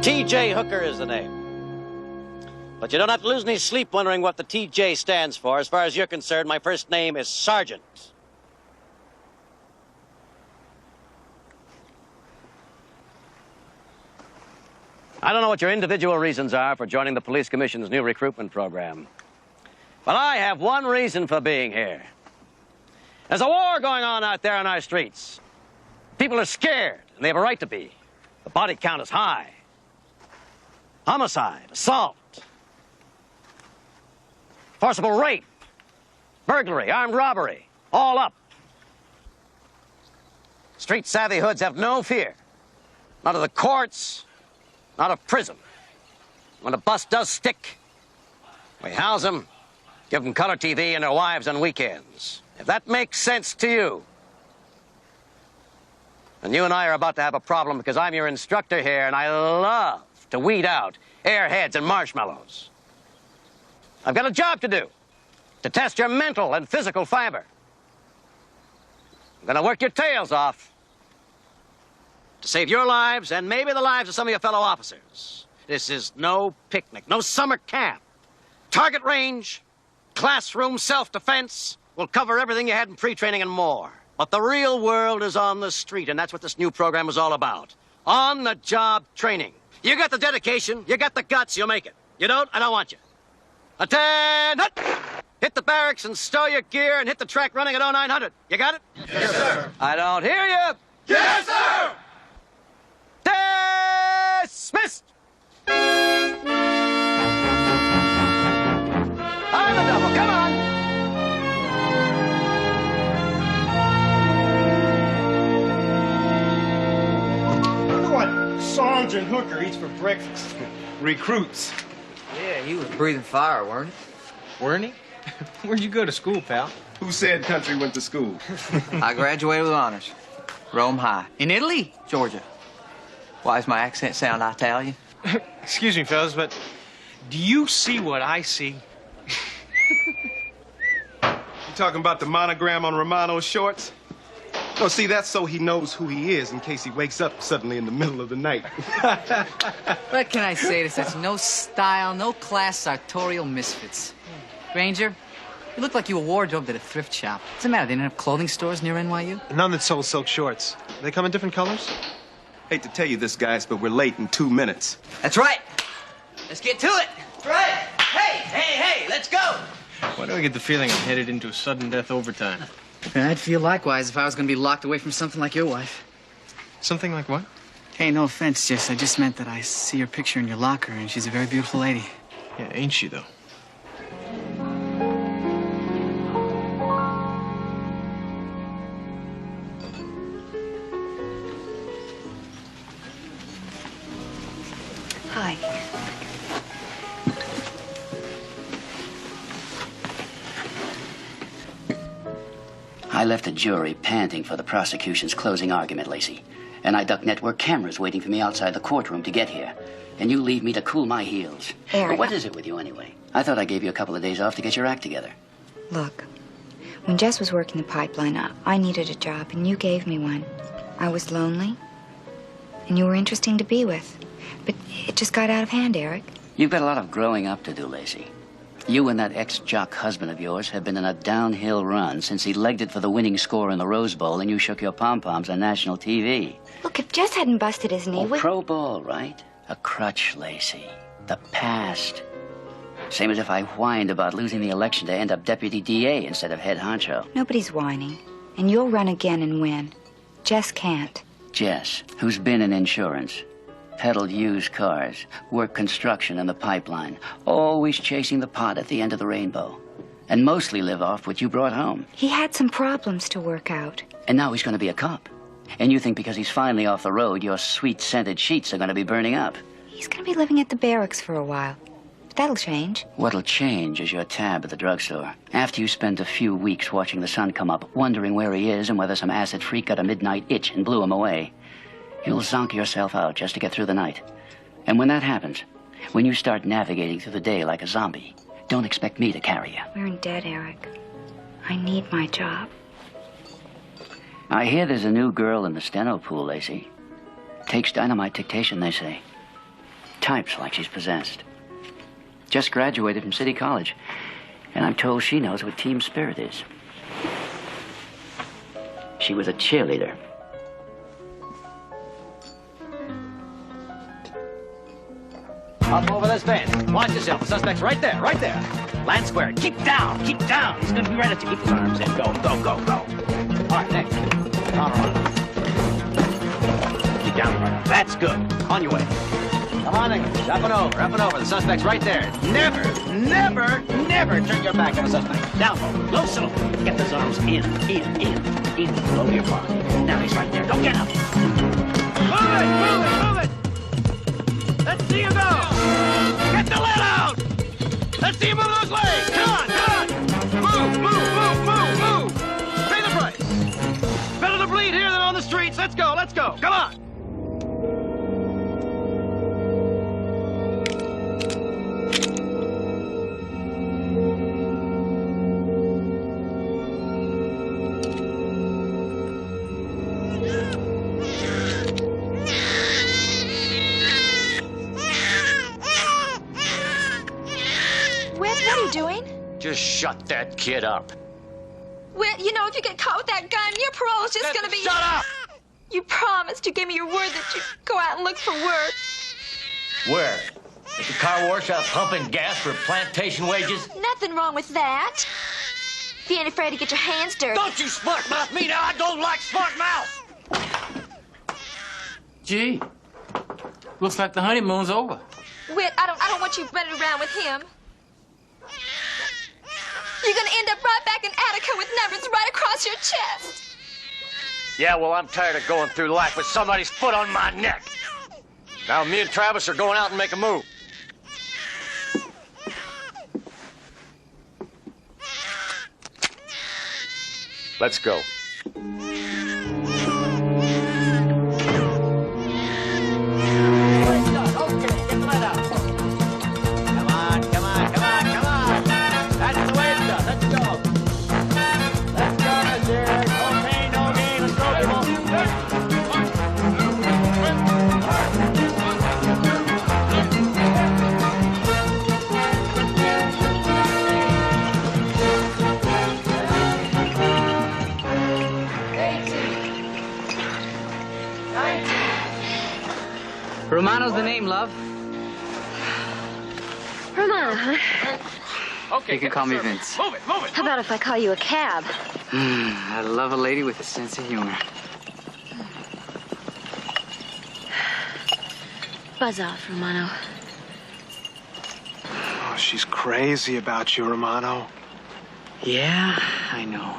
T.J. Hooker is the name. But you don't have to lose any sleep wondering what the T.J. stands for. As far as you're concerned, my first name is Sergeant. I don't know what your individual reasons are for joining the Police Commission's new recruitment program. But I have one reason for being here. There's a war going on out there on our streets. People are scared, and they have a right to be. The body count is high. Homicide, assault, forcible rape, burglary, armed robbery, all up. Street-savvy hoods have no fear. Not of the courts, not of prison. When a bus does stick, we house them, give them color TV and their wives on weekends. If that makes sense to you, then you and I are about to have a problem because I'm your instructor here and I love to weed out airheads and marshmallows. I've got a job to do, to test your mental and physical fiber. I'm going to work your tails off to save your lives and maybe the lives of some of your fellow officers. This is no picnic, no summer camp. Target range, classroom self-defense will cover everything you had in pre-training and more. But the real world is on the street, and that's what this new program is all about. On-the-job training. You got the dedication, you got the guts, you'll make it. You don't, I don't want you. Attend! Hit the barracks and stow your gear and hit the track running at 0900. You got it? Yes, sir. I don't hear you. Yes, sir! Dismissed! On the double, come on! Sergeant Hooker eats for breakfast. Recruits. Yeah, he was breathing fire, weren't he? Weren't he? Where'd you go to school, pal? Who said country went to school? I graduated with honors. Rome High. In Italy? Georgia. Why does my accent sound Italian? Excuse me, fellas, but do you see what I see? You talking about the monogram on Romano's shorts? No, see, that's so he knows who he is in case he wakes up suddenly in the middle of the night. What can I say to such no style, no class sartorial misfits? Granger, you look like you were wardrobed at a thrift shop. What's the matter? They don't have clothing stores near NYU? None that sold silk shorts. They come in different colors? Hate to tell you this, guys, but we're late in 2 minutes. That's right. Let's get to it. That's right. Hey, let's go. Why do I get the feeling I'm headed into a sudden death overtime? And I'd feel likewise if I was going to be locked away from something like your wife. Something like what? Hey, no offense, Jess. I just meant that I see her picture in your locker, and she's a very beautiful lady. Yeah, ain't she, though? Hi. I left the jury panting for the prosecution's closing argument, Lacey. And I ducked network cameras waiting for me outside the courtroom to get here. And you leave me to cool my heels. Eric. But what is it with you anyway? I thought I gave you a couple of days off to get your act together. Look, when Jess was working the pipeline up, I needed a job, and you gave me one. I was lonely, and you were interesting to be with. But it just got out of hand, Eric. You've got a lot of growing up to do, Lacey. You and that ex-jock husband of yours have been in a downhill run since he legged it for the winning score in the Rose Bowl and you shook your pom-poms on national TV. Look, if Jess hadn't busted his knee, Pro ball, right? A crutch, Lacey. The past. Same as if I whined about losing the election to end up deputy DA instead of head honcho. Nobody's whining, and you'll run again and win. Jess can't. Jess, who's been in insurance, peddled used cars, worked construction in the pipeline, always chasing the pot at the end of the rainbow, and mostly live off what you brought home. He had some problems to work out. And now he's going to be a cop. And you think because he's finally off the road, your sweet-scented sheets are going to be burning up. He's going to be living at the barracks for a while. But that'll change. What'll change is your tab at the drugstore. After you spend a few weeks watching the sun come up, wondering where he is and whether some acid freak got a midnight itch and blew him away, you'll zonk yourself out just to get through the night. And when that happens, when you start navigating through the day like a zombie, don't expect me to carry you. We're in debt, Eric. I need my job. I hear there's a new girl in the steno pool, Lacey. Takes dynamite dictation, they say. Types like she's possessed. Just graduated from City College, and I'm told she knows what team spirit is. She was a cheerleader. Up over this fence. Watch yourself. The suspect's right there, right there. Land square. Keep down, keep down. He's gonna be right at you. Keep his arms in. Go, go, go, go. All right, next. On. Keep down, right. That's good. On your way. Come on, English. Up and over, up and over. The suspect's right there. Never, never, never turn your back on the suspect. Down low, low slow. Get those arms in, below your body. Now he's right there. Don't get up. Move it, move it, move it. Let's see you go. Get the lead out. Let's see you move those legs. Come on, come on. Move, move, move, move, move. Pay the price. Better to bleed here than on the streets. Let's go, let's go. Come on. Just shut that kid up. Whit, you know, if you get caught with that gun, your parole's just gonna be... Shut up! You promised. You gave me your word that you'd go out and look for work. Where? At the car wash out pumping gas for plantation wages? Nothing wrong with that. If you ain't afraid to get your hands dirty. Don't you smart mouth me now! I don't like smart mouth! Gee, looks like the honeymoon's over. Whit, I don't want you running around with him. You're gonna end up right back in Attica with numbers right across your chest. Yeah, well, I'm tired of going through life with somebody's foot on my neck. Now, me and Travis are going out and make a move. Let's go. Romano's the name, love. Romano, huh? Okay, You can call me Vince. Move it, move it. How about if I call you a cab? I love a lady with a sense of humor. Buzz off, Romano. Oh, she's crazy about you, Romano. Yeah, I know.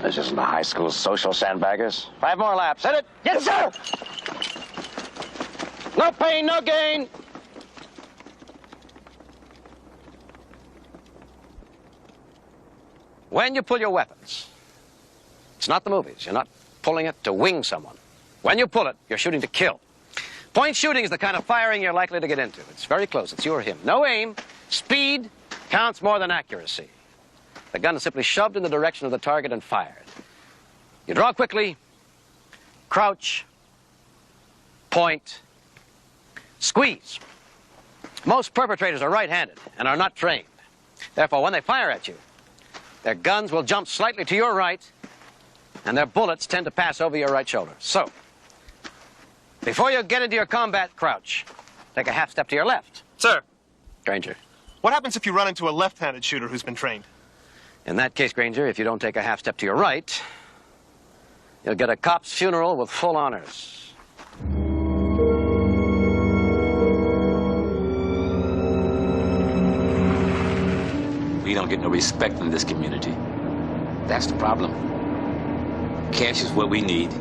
This isn't a high school social, sandbaggers. 5 more laps. Hit it. Yes, sir. No pain, no gain. When you pull your weapons, it's not the movies. You're not pulling it to wing someone. When you pull it, you're shooting to kill. Point shooting is the kind of firing you're likely to get into. It's very close. It's you or him. No aim. Speed counts more than accuracy. The gun is simply shoved in the direction of the target and fired. You draw quickly, crouch, point, squeeze. Most perpetrators are right-handed and are not trained. Therefore, when they fire at you, their guns will jump slightly to your right, and their bullets tend to pass over your right shoulder. So, before you get into your combat crouch, take a half step to your left. Sir, Granger. what happens if you run into a left-handed shooter who's been trained? In that case, Granger, if you don't take a half step to your right, you'll get a cop's funeral with full honors. We don't get no respect in this community. That's the problem. Cash is what we need.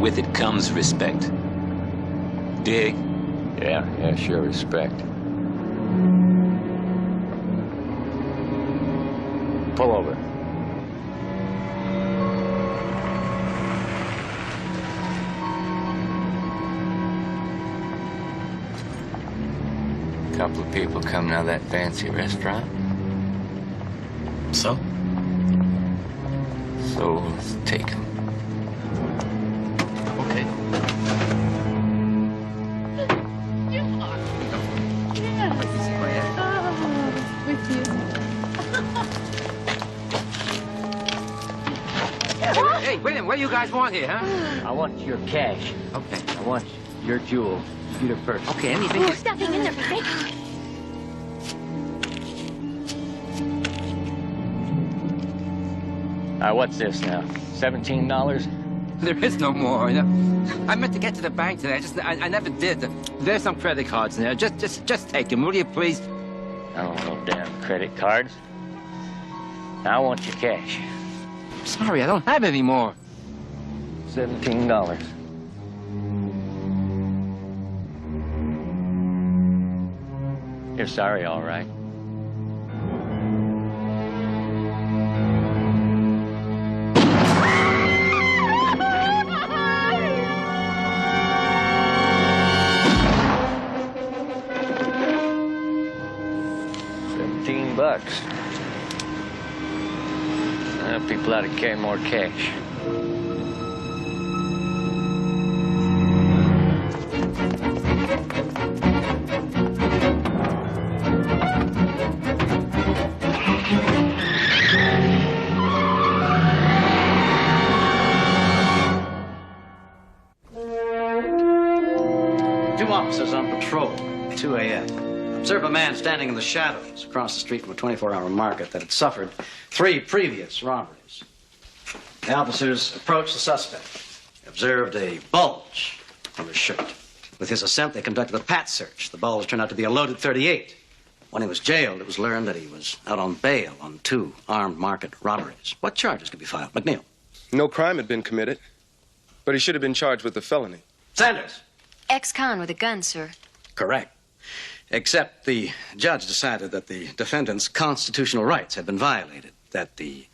With it comes respect. Dig? Yeah, sure, respect. Pull over. Couple of people coming out of that fancy restaurant. So? Souls taken. Okay. Hey, wait a minute. What do you guys want here, huh? I want your cash. Okay. I want your jewels. You the first. Okay, anything. There's nothing in there, baby. What's this now? $17? There is no more. You know? I meant to get to the bank today. I never did. There's some credit cards in there. Just take them, will you, please? I don't want no damn credit cards. I want your cash. Sorry, I don't have any more. $17. You're sorry, all right. $17. People ought to carry more cash. Two officers on patrol at 2 a.m. observed a man standing in the shadows across the street from a 24-hour market that had suffered 3 previous robberies. The officers approached the suspect, observed a bulge on his shirt. With his assent, they conducted a pat search. The bulge turned out to be a loaded .38. When he was jailed, it was learned that he was out on bail on 2 armed market robberies. What charges could be filed? McNeil. No crime had been committed, but he should have been charged with a felony. Sanders. Ex-con with a gun, sir. Correct. Except the judge decided that the defendant's constitutional rights had been violated, that the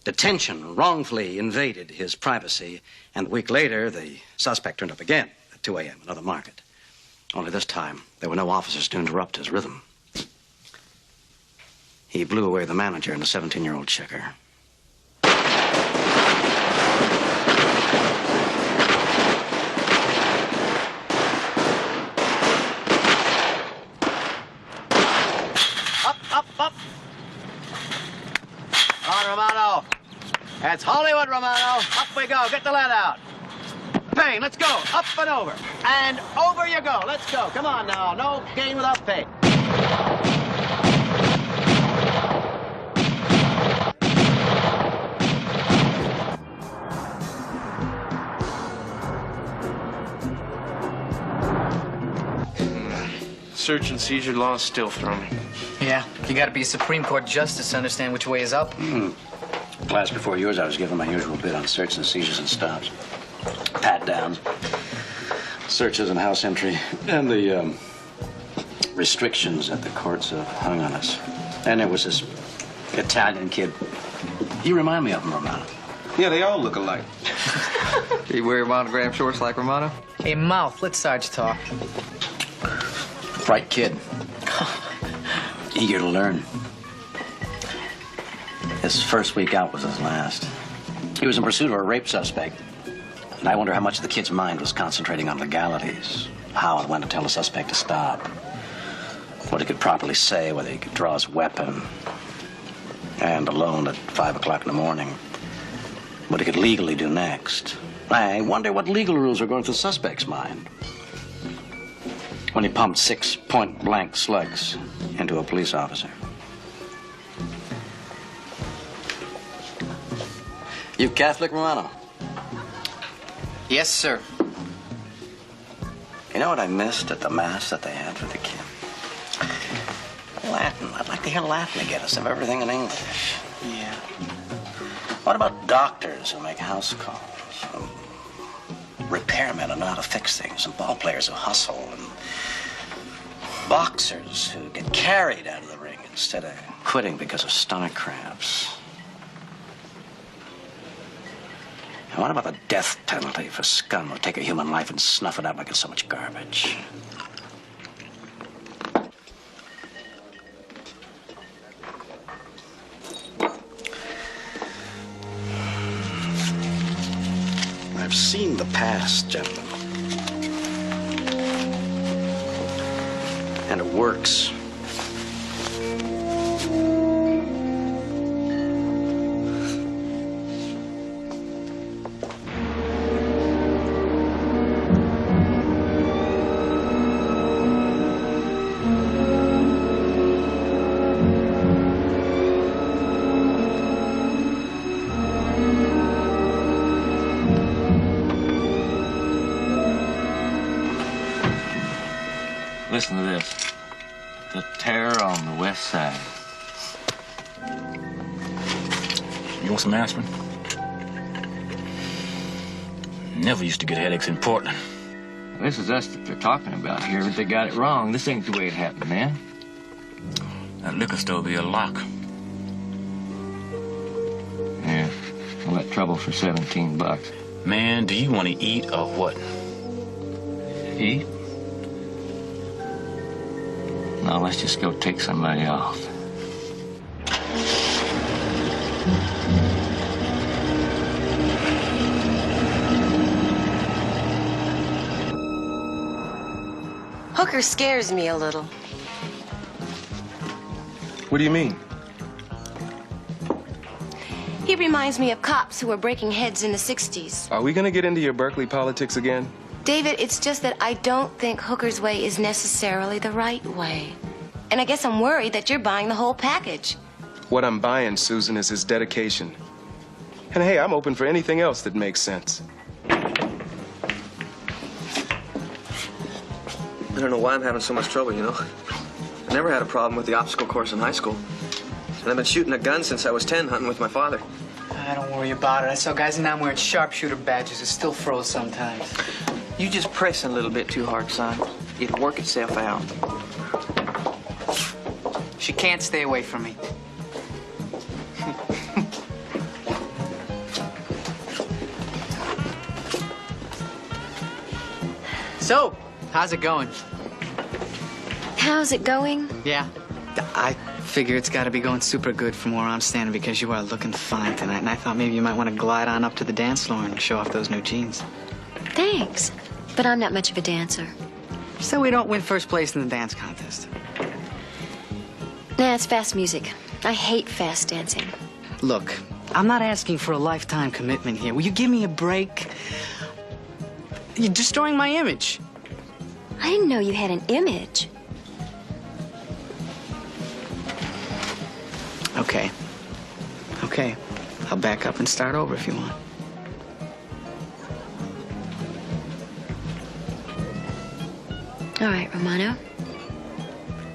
detention wrongfully invaded his privacy, and a week later, the suspect turned up again at 2 a.m., another market. Only this time, there were no officers to interrupt his rhythm. He blew away the manager and a 17-year-old checker. Up. On, Romano. That's Hollywood, Romano. Up we go. Get the lead out. Payne, let's go. Up and over. And over you go. Let's go. Come on now. No gain without pay. Search and seizure laws still throw me. Yeah, you gotta be a Supreme Court justice to understand which way is up. Class before yours, I was given my usual bit on search and seizures and stops. Pat downs, searches and house entry, and the restrictions that the courts have hung on us. And there was this Italian kid. He reminded me of him, Romano. Yeah, they all look alike. Do you wear monogram shorts like Romano? Hey, Mouth, let Sarge talk. Bright kid. Eager to learn. His first week out was his last. He was in pursuit of a rape suspect. And I wonder how much of the kid's mind was concentrating on legalities. How and when to tell the suspect to stop. What he could properly say, whether he could draw his weapon. And alone at 5 o'clock in the morning. What he could legally do next. I wonder what legal rules were going through the suspect's mind when he pumped 6 point-blank slugs into a police officer. You Catholic, Romano? Yes, sir. You know what I missed at the Mass that they had for the kid? Latin. I'd like to hear Latin again instead of everything in English. Yeah. What about doctors who make house calls? Repairmen who know how to fix things, and ball players who hustle, and boxers who get carried out of the ring instead of quitting because of stomach cramps. And what about the death penalty for scum who take a human life and snuff it out like it's so much garbage? seen the past, gentlemen. And it works. Listen to this. The terror on the west side. You want some aspirin? Never used to get headaches in Portland. This is us that they're talking about here, but they got it wrong. This ain't the way it happened, man. That liquor store be a lock. Yeah. All that trouble for $17. Man, do you want to eat or what? Eat? No, let's just go take somebody off. Hooker scares me a little. What do you mean? He reminds me of cops who were breaking heads in the 60s. Are we gonna get into your Berkeley politics again? David, it's just that I don't think Hooker's way is necessarily the right way. And I guess I'm worried that you're buying the whole package. What I'm buying, Susan, is his dedication. And hey, I'm open for anything else that makes sense. I don't know why I'm having so much trouble, you know. I never had a problem with the obstacle course in high school. And I've been shooting a gun since I was 10, hunting with my father. Don't worry about it. I saw guys in now wearing sharpshooter badges. It still froze sometimes. You just pressing a little bit too hard, son. It'll work itself out. She can't stay away from me. So, how's it going? How's it going? Yeah. I figure it's got to be going super good from where I'm standing because you are looking fine tonight, and I thought maybe you might want to glide on up to the dance floor and show off those new jeans. Thanks. But I'm not much of a dancer. So we don't win first place in the dance contest. Nah, it's fast music. I hate fast dancing. Look, I'm not asking for a lifetime commitment here. Will you give me a break? You're destroying my image. I didn't know you had an image. Okay. Okay. I'll back up and start over if you want. All right, Romano.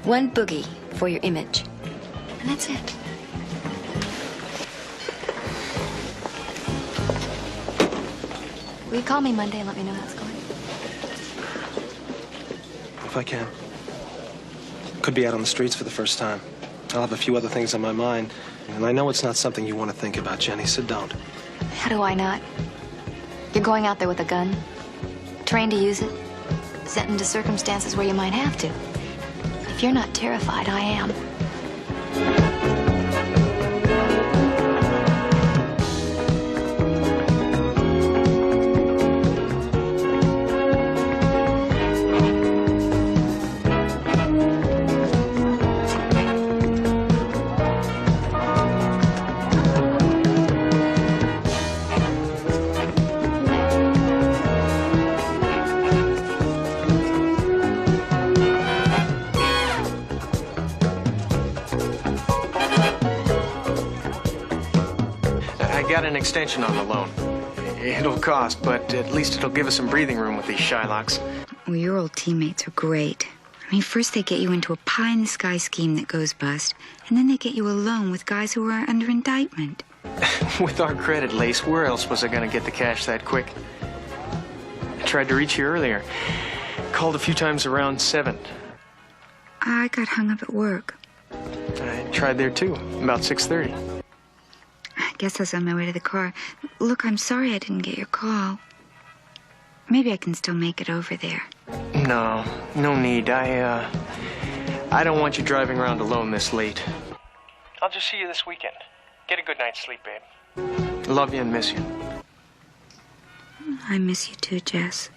One boogie for your image. And that's it. Will you call me Monday and let me know how it's going? If I can. Could be out on the streets for the first time. I'll have a few other things on my mind. And I know it's not something you want to think about, Jenny, so don't. How do I not? You're going out there with a gun, trained to use it, set into circumstances where you might have to. If you're not terrified, I am. Got an extension on the loan. It'll cost, but at least it'll give us some breathing room with these Shylocks. Well, your old teammates are great. I mean, first they get you into a pie-in-the-sky scheme that goes bust, and then they get you alone with guys who are under indictment. With our credit, Lace, where else was I gonna get the cash that quick? I tried to reach you earlier. Called a few times around 7. I got hung up at work. I tried there too, about 6:30. I guess I was on my way to the car. Look, I'm sorry I didn't get your call. Maybe I can still make it over there. No, no need. I don't want you driving around alone this late. I'll just see you this weekend. Get a good night's sleep, babe. Love you and miss you. I miss you too, Jess.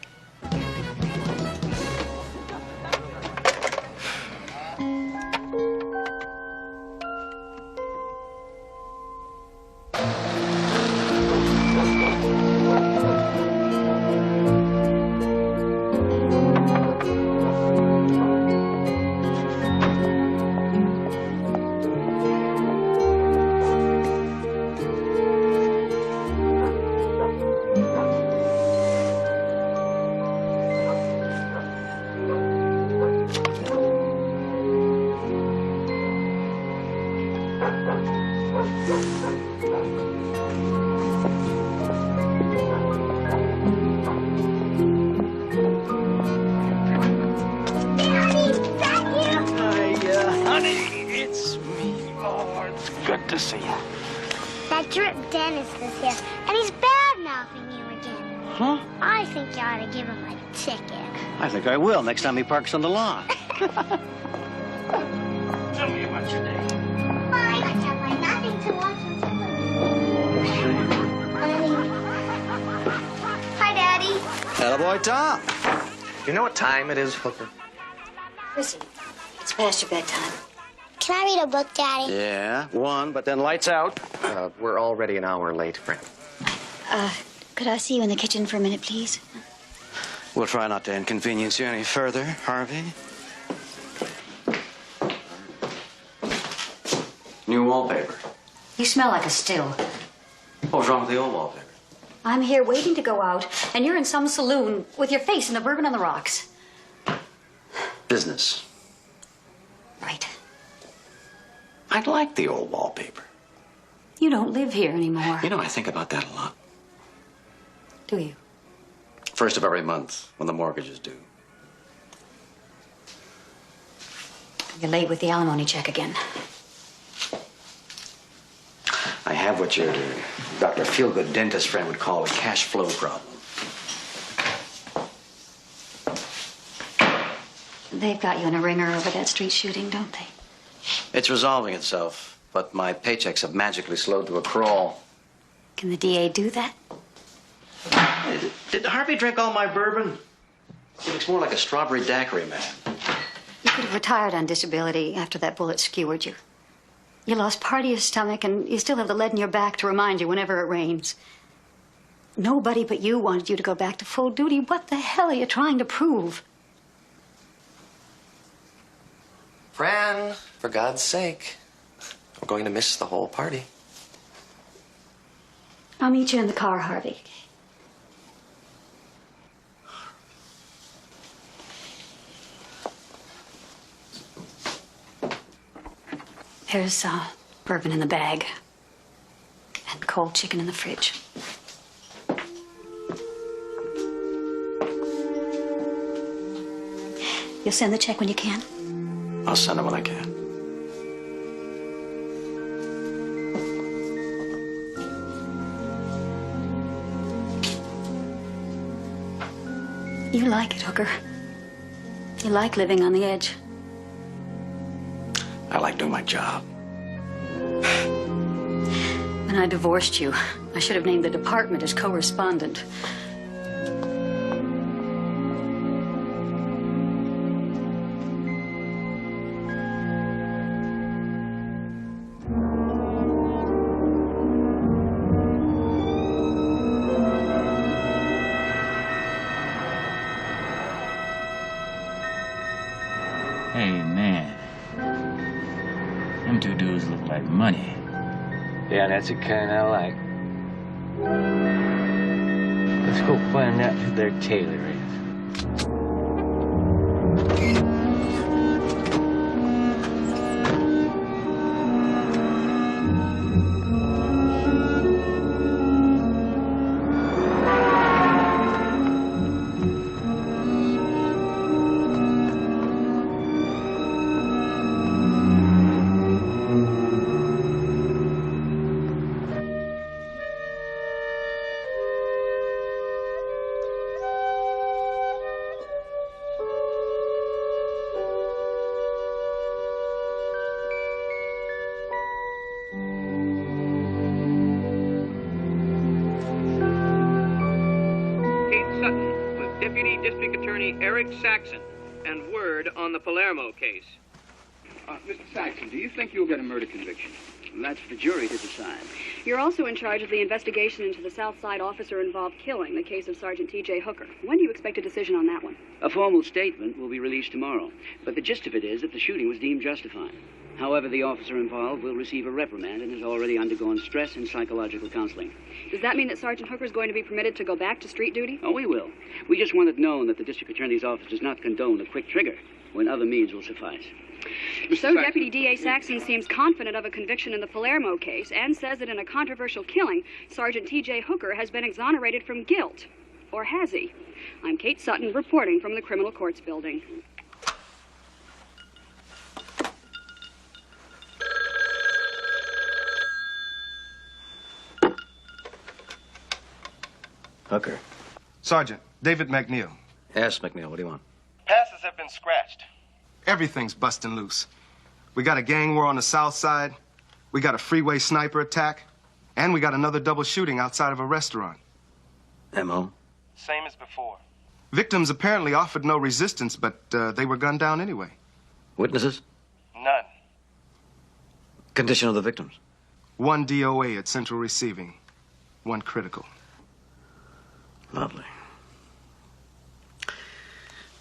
Good to see you. That drip dentist is here, and he's bad-mouthing you again. Huh? I think you ought to give him a ticket. I think I will next time he parks on the lawn. Tell me about your day. Fine, I have like nothing to watch Hi, Daddy. Attaboy, Tom. You know what time it is, Hooker? Listen, it's past your bedtime. Can I read a book, Daddy? Yeah, one, but then lights out. We're already an hour late, Fran. Could I see you in the kitchen for a minute, please? We'll try not to inconvenience you any further, Harvey. New wallpaper. You smell like a still. What's wrong with the old wallpaper? I'm here waiting to go out, and you're in some saloon with your face in the bourbon on the rocks. Business. Right. I like the old wallpaper. You don't live here anymore. You know, I think about that a lot. Do you? First of every month, when the mortgage is due. You're late with the alimony check again. I have what your Dr. Feelgood dentist friend would call a cash flow problem. They've got you in a ringer over that street shooting, don't they? It's resolving itself, but my paychecks have magically slowed to a crawl. Can the DA do that? Did Harvey drink all my bourbon? He looks more like a strawberry daiquiri man. You could have retired on disability after that bullet skewered you. You lost part of your stomach, and you still have the lead in your back to remind you whenever it rains. Nobody but you wanted you to go back to full duty. What the hell are you trying to prove? Fran, for God's sake. We're going to miss the whole party. I'll meet you in the car, Harvey. There's bourbon in the bag and cold chicken in the fridge. You'll send the check when you can? I'll send it when I can. You like it, Hooker. You like living on the edge. I like doing my job. When I divorced you, I should have named the department as correspondent. Hey, man. Them two dudes look like money. Yeah, that's the kind I like. Let's go find out who their tailor is. Deputy District Attorney Eric Saxon and word on the Palermo case. Mr. Saxon, do you think you'll get a murder conviction? That's for the jury to decide. You're also in charge of the investigation into the South Side officer-involved killing, the case of Sergeant T.J. Hooker. When do you expect a decision on that one? A formal statement will be released tomorrow, but the gist of it is that the shooting was deemed justified. However, the officer involved will receive a reprimand and has already undergone stress and psychological counseling. Does that mean that Sergeant Hooker is going to be permitted to go back to street duty? Oh, we will. We just want it known that the district attorney's office does not condone a quick trigger when other means will suffice. So Deputy D.A. Saxon seems confident of a conviction in the Palermo case and says that in a controversial killing, Sergeant T.J. Hooker has been exonerated from guilt. Or has he? I'm Kate Sutton, reporting from the Criminal Courts Building. Hooker. Sergeant, David McNeil. Yes, McNeil, what do you want? Passes have been scratched. Everything's busting loose. We got a gang war on the south side, we got a freeway sniper attack, and we got another double shooting outside of a restaurant. M.O.? Same as before. Victims apparently offered no resistance, but they were gunned down anyway. Witnesses? None. Condition of the victims? 1 DOA at central receiving, 1 critical. Lovely.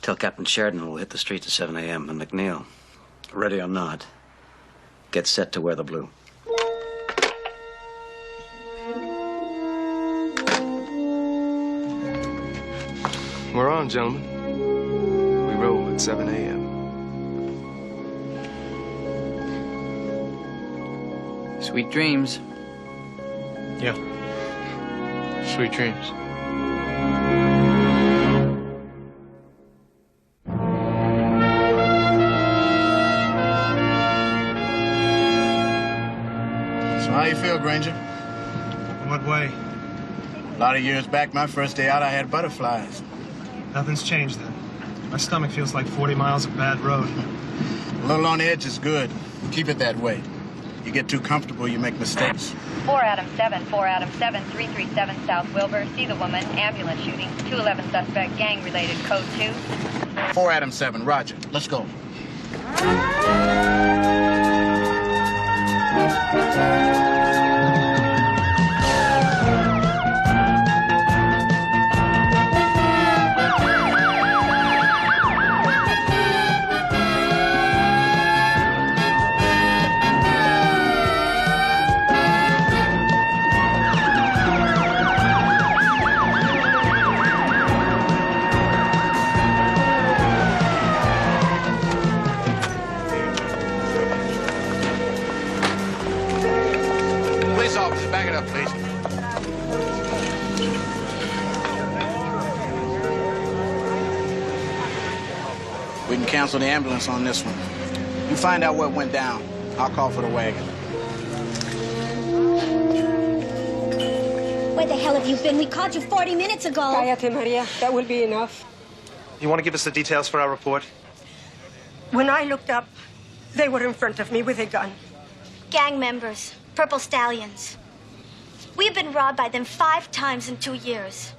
Tell Captain Sheridan we'll hit the streets at 7 a.m. And McNeil, ready or not, get set to wear the blue. We're on, gentlemen. We roll at 7 a.m. Sweet dreams. Yeah. Sweet dreams. How you feel, Granger? In what way? A lot of years back, my first day out, I had butterflies. Nothing's changed then. My stomach feels like 40 miles of bad road. A little on the edge is good. Keep it that way. You get too comfortable, you make mistakes. 4 Adam 7, 4 Adam 7, 337 South Wilbur. See the woman, ambulance shooting. 211 suspect, gang-related, code 2. 4 Adam 7, roger. Let's go. Police officer, back it up, please. We can cancel the ambulance on this one. You find out what went down. I'll call for the wagon. Where the hell have you been? We called you 40 minutes ago. Cállate, Maria. That will be enough. You want to give us the details for our report? When I looked up, they were in front of me with a gun. Gang members, Purple Stallions. We've been robbed by them 5 times in 2 years.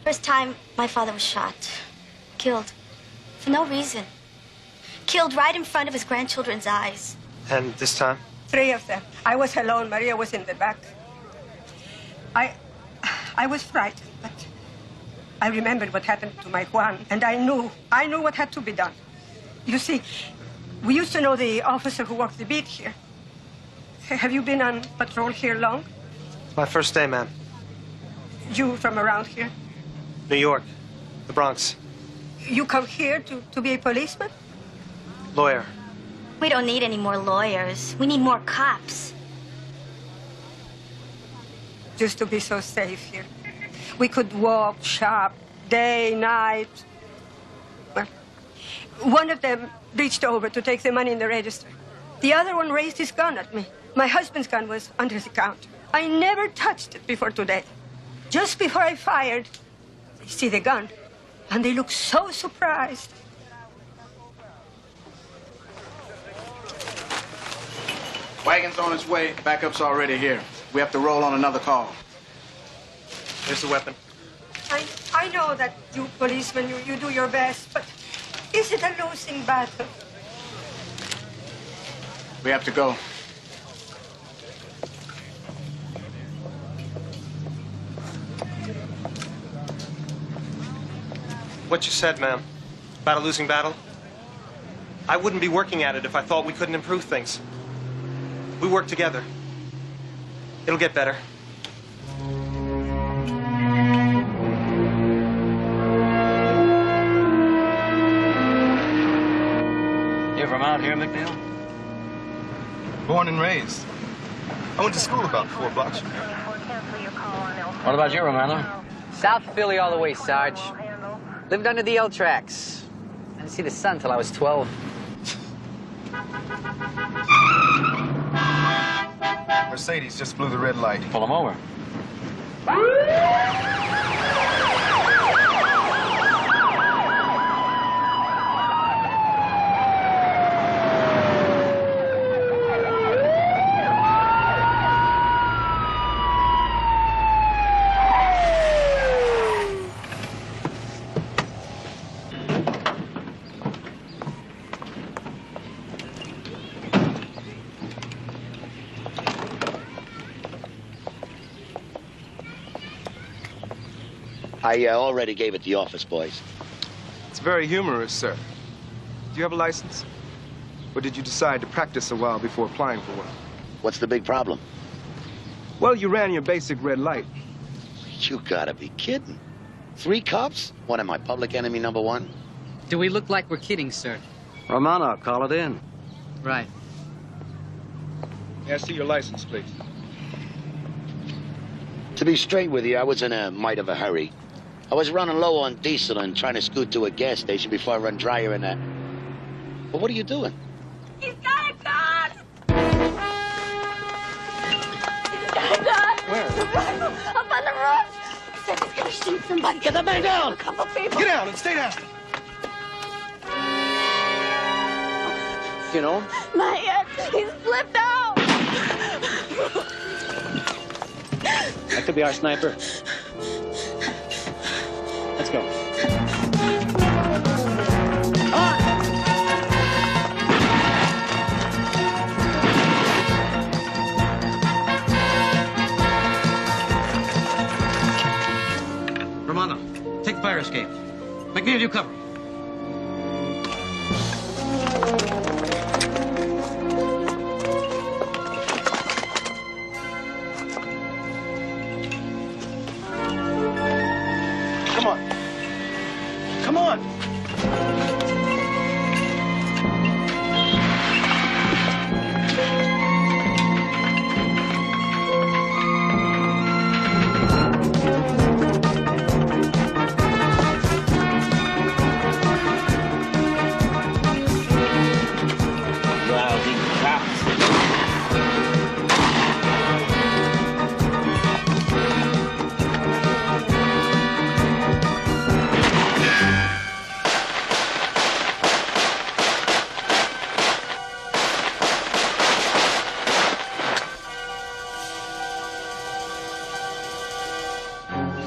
First time, my father was shot. Killed. For no reason. Killed right in front of his grandchildren's eyes. And this time? 3 of them. I was alone. Maria was in the back. I was frightened, but I remembered what happened to my Juan, and I knew what had to be done. You see, we used to know the officer who walked the beat here. Have you been on patrol here long? My first day, ma'am. You from around here? New York, the Bronx. You come here to be a policeman? Lawyer. We don't need any more lawyers. We need more cops. Used to be so safe here. We could walk, shop, day, night. Well, one of them reached over to take the money in the register. The other one raised his gun at me. My husband's gun was under the counter. I never touched it before today. Just before I fired, they see the gun, and they look so surprised. Wagon's on its way. Backup's already here. We have to roll on another call. Here's the weapon. I know that you policemen, you do your best, but is it a losing battle? We have to go. What you said, ma'am, about a losing battle, I wouldn't be working at it if I thought we couldn't improve things. We work together. It'll get better. You're from out here, McNeil? Born and raised. I went to school about 4 blocks from here. What about you, Romano? South Philly all the way, Sarge. Lived under the L tracks. I didn't see the sun till I was 12. Mercedes just blew the red light. Pull him over. I already gave it the office boys. It's very humorous, sir. Do you have a license? Or did you decide to practice a while before applying for one? What's the big problem? Well, you ran your basic red light. You gotta be kidding. 3 cops? What am I, public enemy #1? Do we look like we're kidding, sir? Romano, call it in. Right. May I see your license, please? To be straight with you, I was in a mite of a hurry. I was running low on diesel and trying to scoot to a gas station before I run dryer in that. But what are you doing? He's got a gun! He's got a gun! Where? Up on the roof! He said he's gonna shoot somebody. Get the man down! A couple people. Get down and stay down! You know? Not yet. He's flipped out! That could be our sniper. Let's go. Romano, take the fire escape. McNeil, you cover. Come on. Come on! Rowdy cops.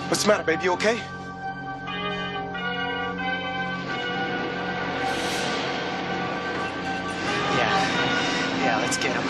What's the matter, baby? You okay? Yeah, let's get him.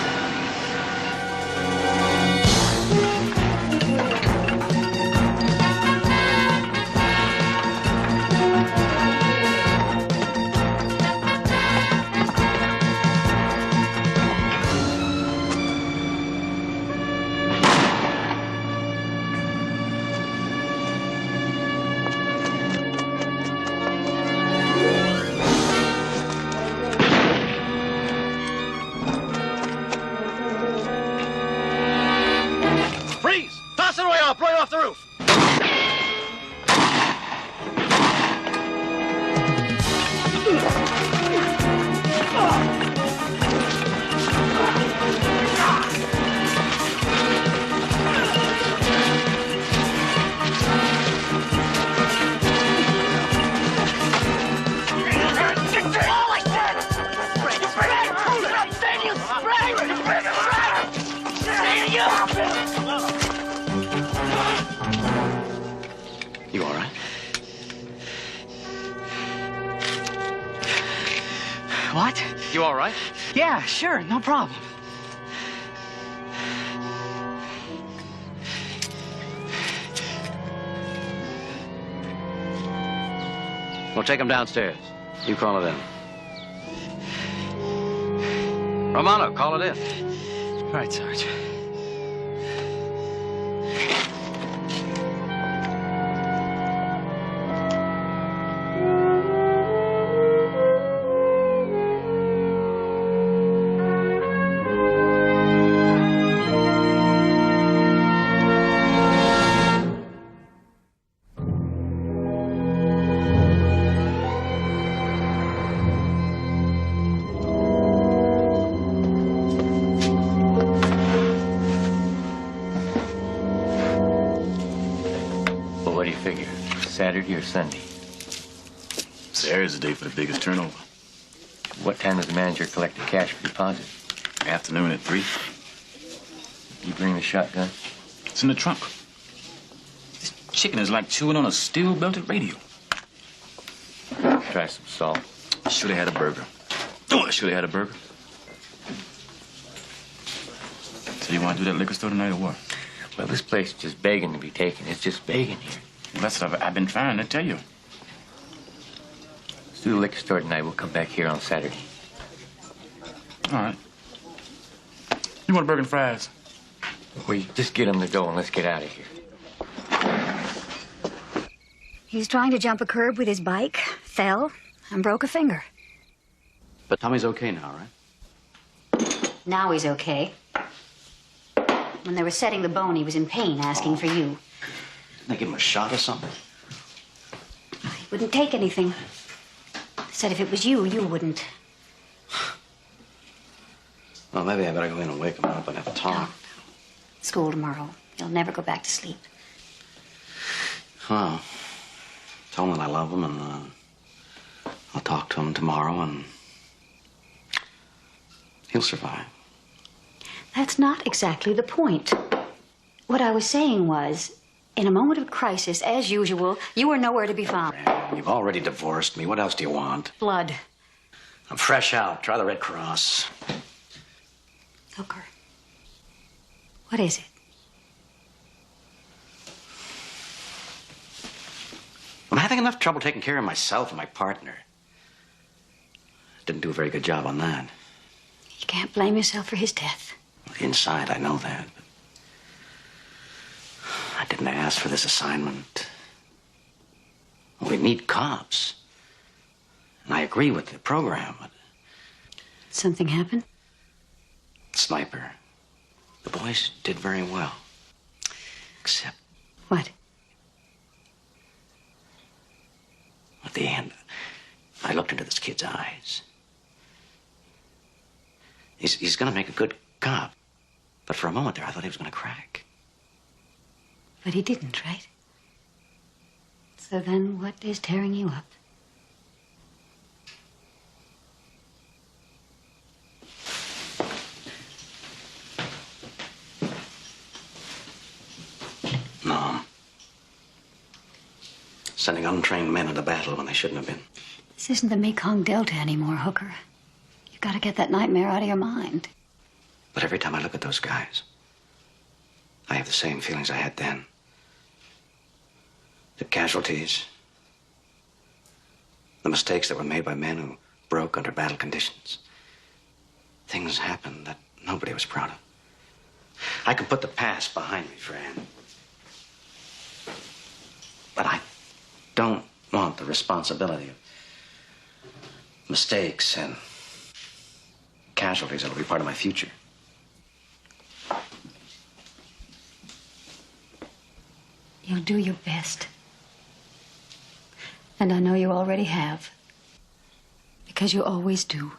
What? You all right? Yeah, sure, no problem. We'll take him downstairs. You call it in. Romano, call it in. All right, Sarge. What do you figure? Saturday or Sunday? Saturday's the day for the biggest turnover. What time does the manager collect the cash for deposit? Afternoon at 3. You bring the shotgun? It's in the trunk. This chicken is like chewing on a steel-belted radio. Try some salt. Should have had a burger. Oh, I should have had a burger. So you want to do that liquor store tonight or what? Well, this place is just begging to be taken. It's just begging here. Well, that's what I've been trying to tell you. Let's do the liquor store tonight. We'll come back here on Saturday. All right. You want a burger and fries? Well, you just get them to go and let's get out of here. He's trying to jump a curb with his bike, fell, and broke a finger. But Tommy's okay now, right? Now he's okay. When they were setting the bone, he was in pain, asking for you. Didn't they give him a shot or something? He wouldn't take anything. Said if it was you, you wouldn't. Well, maybe I better go in and wake him up and have a talk. School tomorrow. He'll never go back to sleep. Well, tell him that I love him, and I'll talk to him tomorrow, and he'll survive. That's not exactly the point. What I was saying was, in a moment of crisis, as usual, you were nowhere to be found. You've already divorced me. What else do you want? Blood. I'm fresh out. Try the Red Cross. Hooker. What is it? I'm having enough trouble taking care of myself and my partner. Didn't do a very good job on that. You can't blame yourself for his death. Inside, I know that. But I didn't ask for this assignment. We need cops. And I agree with the program, but... Something happened? Sniper. The boys did very well. Except... What? At the end, I looked into this kid's eyes. He's gonna make a good cop. But for a moment there, I thought he was gonna crack. But he didn't, right? So then what is tearing you up? No. Sending untrained men into battle when they shouldn't have been. This isn't the Mekong Delta anymore, Hooker. You gotta get that nightmare out of your mind. But every time I look at those guys, I have the same feelings I had then. The casualties, the mistakes that were made by men who broke under battle conditions. Things happened that nobody was proud of. I can put the past behind me, Fran. But I don't want the responsibility of mistakes and casualties that will be part of my future. You'll do your best. And I know you already have. Because you always do.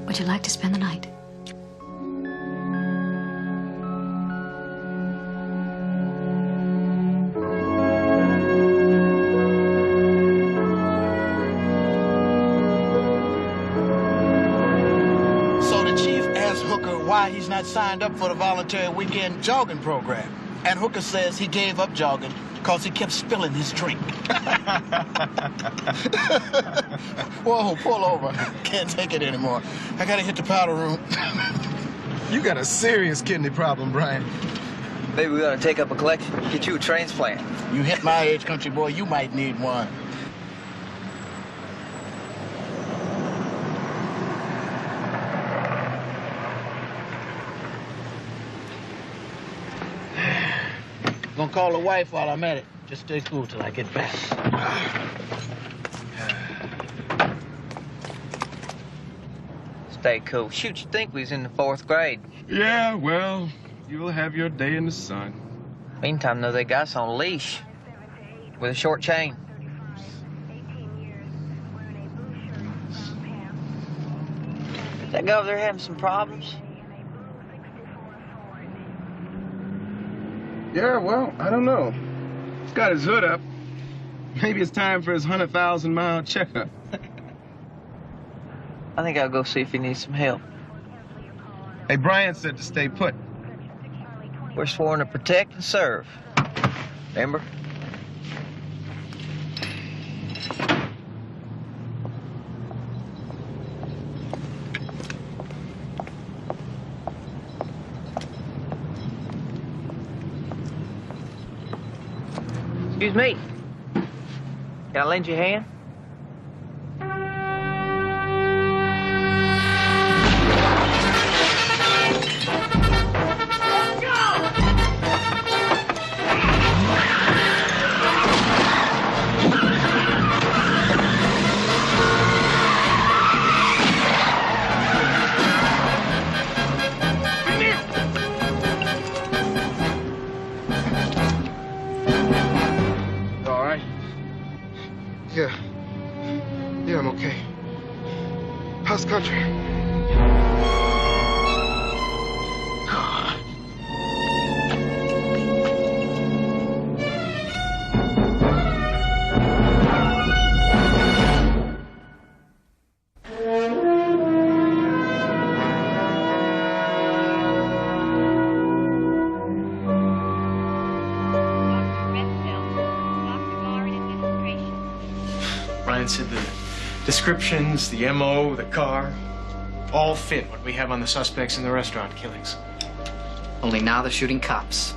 Would you like to spend the night? Hooker why he's not signed up for the voluntary weekend jogging program. And Hooker says he gave up jogging because he kept spilling his drink. Whoa, pull over. Can't take it anymore. I gotta hit the powder room. You got a serious kidney problem, Brian. Maybe we ought to take up a collection, get you a transplant. You hit my age, country boy, you might need one. Gonna call the wife while I'm at it. Just stay cool till I get back. Stay cool. Shoot, you think we was in the 4th grade. Yeah, well, you'll have your day in the sun. Meantime, though, they got us on a leash with a short chain. That guy over there having some problems? Yeah, well, I don't know. He's got his hood up. Maybe it's time for his 100,000-mile checkup. I think I'll go see if he needs some help. Hey, Brian said to stay put. We're sworn to protect and serve. Remember? Excuse me. Can I lend you a hand? Yeah, I'm okay. How's country? Brian said the descriptions, the MO, the car, all fit what we have on the suspects in the restaurant killings. Only now they're shooting cops.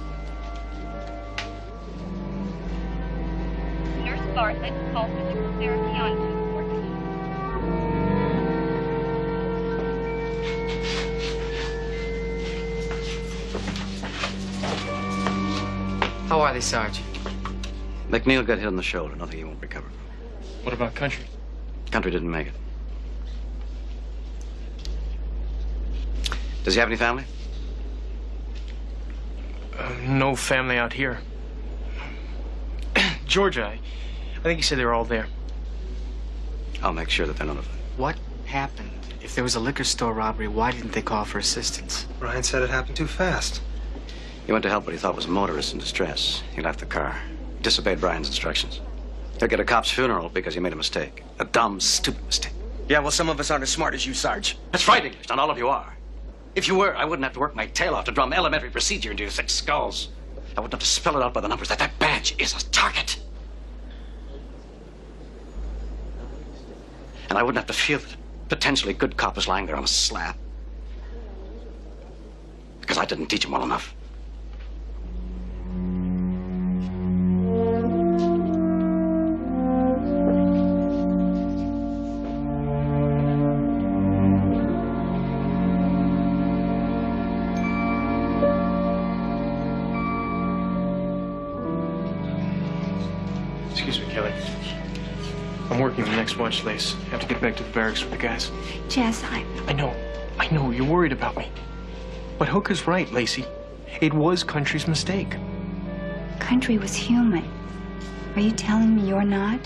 Nurse Bartlett called Mr. Stagione to report. How are they, Sarge? McNeil got hit on the shoulder. Nothing he won't recover from. What about Country? Country didn't make it. Does he have any family? No family out here. Georgia, I think he said they were all there. I'll make sure that they're notified. What happened? If there was a liquor store robbery, why didn't they call for assistance? Brian said it happened too fast. He went to help what he thought was motorists in distress. He left the car. Disobeyed Brian's instructions. He'll get a cop's funeral because he made a mistake. A dumb, stupid mistake. Yeah, well, some of us aren't as smart as you, Sarge. That's right, English. Not all of you are. If you were, I wouldn't have to work my tail off to drum elementary procedure into your thick skulls. I wouldn't have to spell it out by the numbers that badge is a target. And I wouldn't have to feel that a potentially good cop is lying there on a slab. Because I didn't teach him well enough. Excuse me, Kelly. I'm working the next watch, Lace. I have to get back to the barracks with the guys. Jess, I know. You're worried about me. But Hooker's right, Lacey. It was Country's mistake. Country was human. Are you telling me you're not?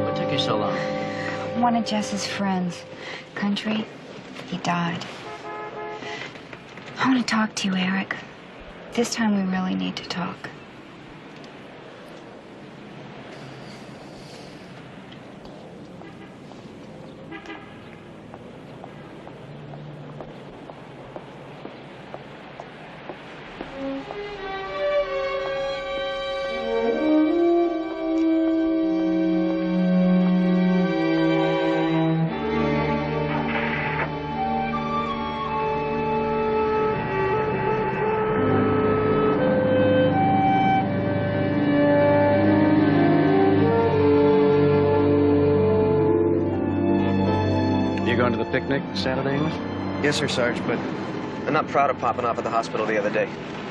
What took you so long? One of Jess's friends country, he died. I want to talk to you, Eric. This time we really need to talk. Going to the picnic Saturday, English? Yes, sir, Sarge, but I'm not proud of popping off at the hospital the other day.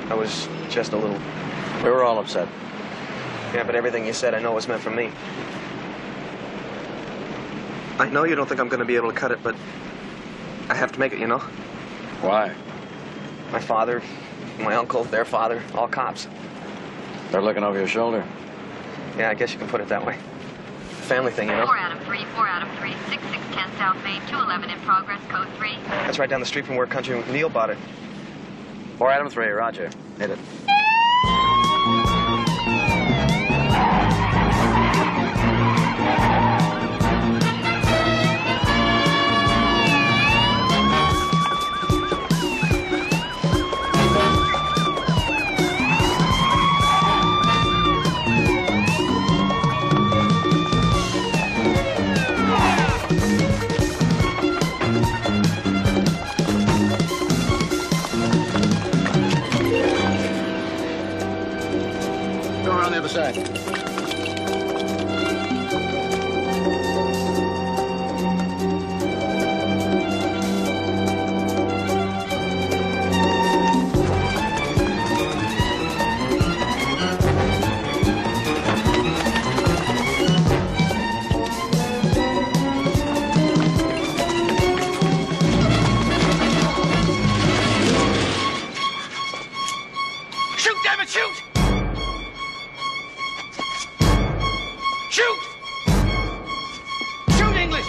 I was just a little... We were all upset. Yeah, but everything you said I know was meant for me. I know you don't think I'm going to be able to cut it, but I have to make it, you know? Why? My father, my uncle, their father, all cops. They're looking over your shoulder. Yeah, I guess you can put it that way. Family thing, you know? 4 Adam 3, 4 Adam 3, 6610 South Main, 211 in progress, code 3. That's right down the street from where Country Neil bought it. 4 Adam 3, roger. Hit it. Side. Shoot, damn it, shoot! Shoot! Shoot, English!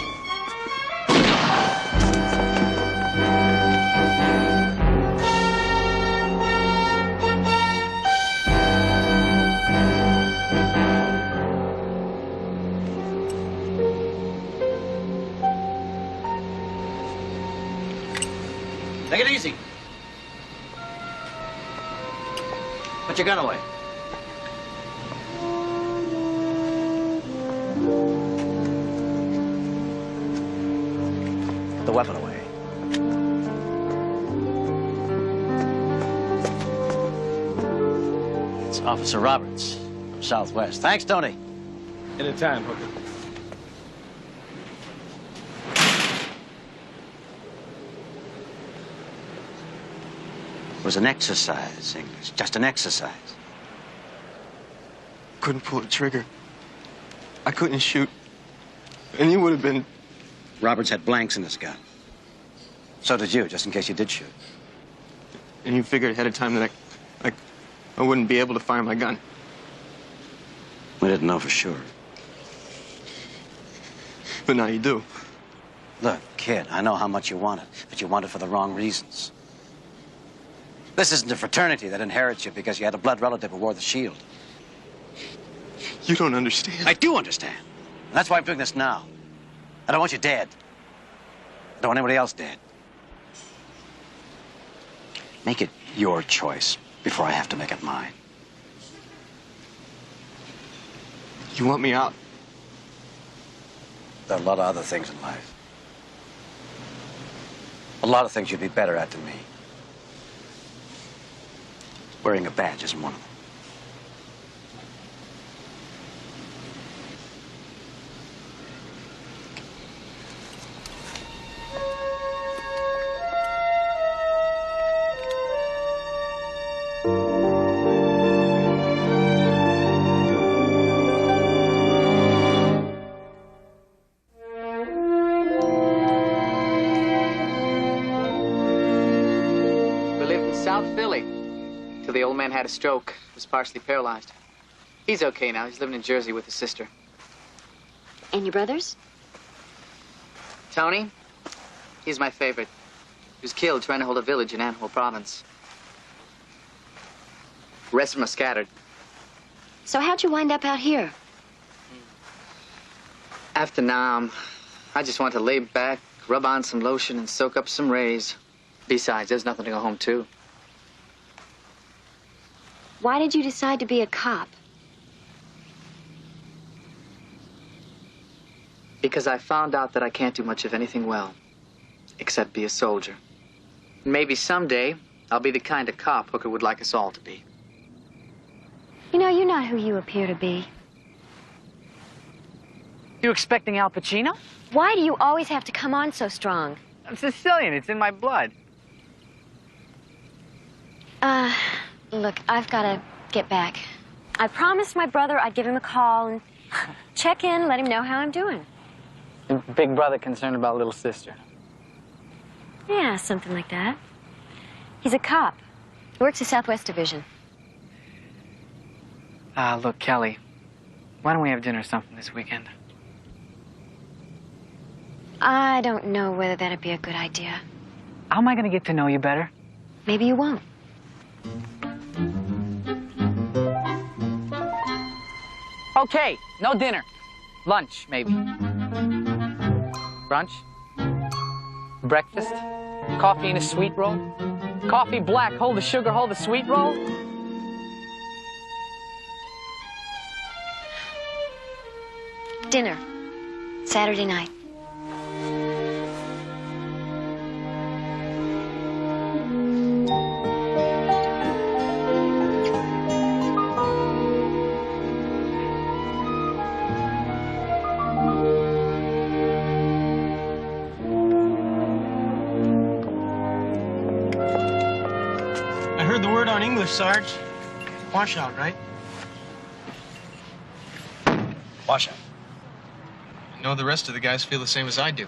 Take it easy. Put your gun away. Put the weapon away. It's Officer Roberts from Southwest. Thanks, Tony. Anytime, Hooker. It was an exercise, English. Just an exercise. Couldn't pull the trigger. I couldn't shoot. And you would have been... Roberts had blanks in his gun. So did you, just in case you did shoot. And you figured ahead of time that I wouldn't be able to fire my gun. We didn't know for sure. But now you do. Look, kid, I know how much you want it, but you want it for the wrong reasons. This isn't a fraternity that inherits you because you had a blood relative who wore the shield. You don't understand. I do understand. And that's why I'm doing this now. I don't want you dead. I don't want anybody else dead. Make it your choice before I have to make it mine. You want me out? There are a lot of other things in life. A lot of things you'd be better at than me. Wearing a badge isn't one of them. The old man had a stroke, was partially paralyzed. He's okay now. He's living in Jersey with his sister. And your brothers? Tony, He's my favorite. He was killed trying to hold a village in Anhol province. The rest of them are scattered. So how'd you wind up out here? After Nam, I just want to lay back, rub on some lotion, and soak up some rays. Besides, there's nothing to go home to. Why did you decide to be a cop? Because I found out that I can't do much of anything well, except be a soldier. Maybe someday I'll be the kind of cop Hooker would like us all to be. You know, you're not who you appear to be. You expecting Al Pacino? Why do you always have to come on so strong? I'm Sicilian. It's in my blood. Look, I've got to get back. I promised my brother I'd give him a call and check in, let him know how I'm doing. Big brother concerned about little sister. Yeah, something like that. He's a cop. He works the Southwest Division. Look, Kelly, why don't we have dinner or something this weekend? I don't know whether that'd be a good idea. How am I going to get to know you better? Maybe you won't. Okay, no dinner. Lunch, maybe. Brunch? Breakfast? Coffee in a sweet roll? Coffee black, hold the sugar, hold the sweet roll? Dinner. Saturday night. I heard the word on English, Sarge. Washout, right? Washout. I know the rest of the guys feel the same as I do.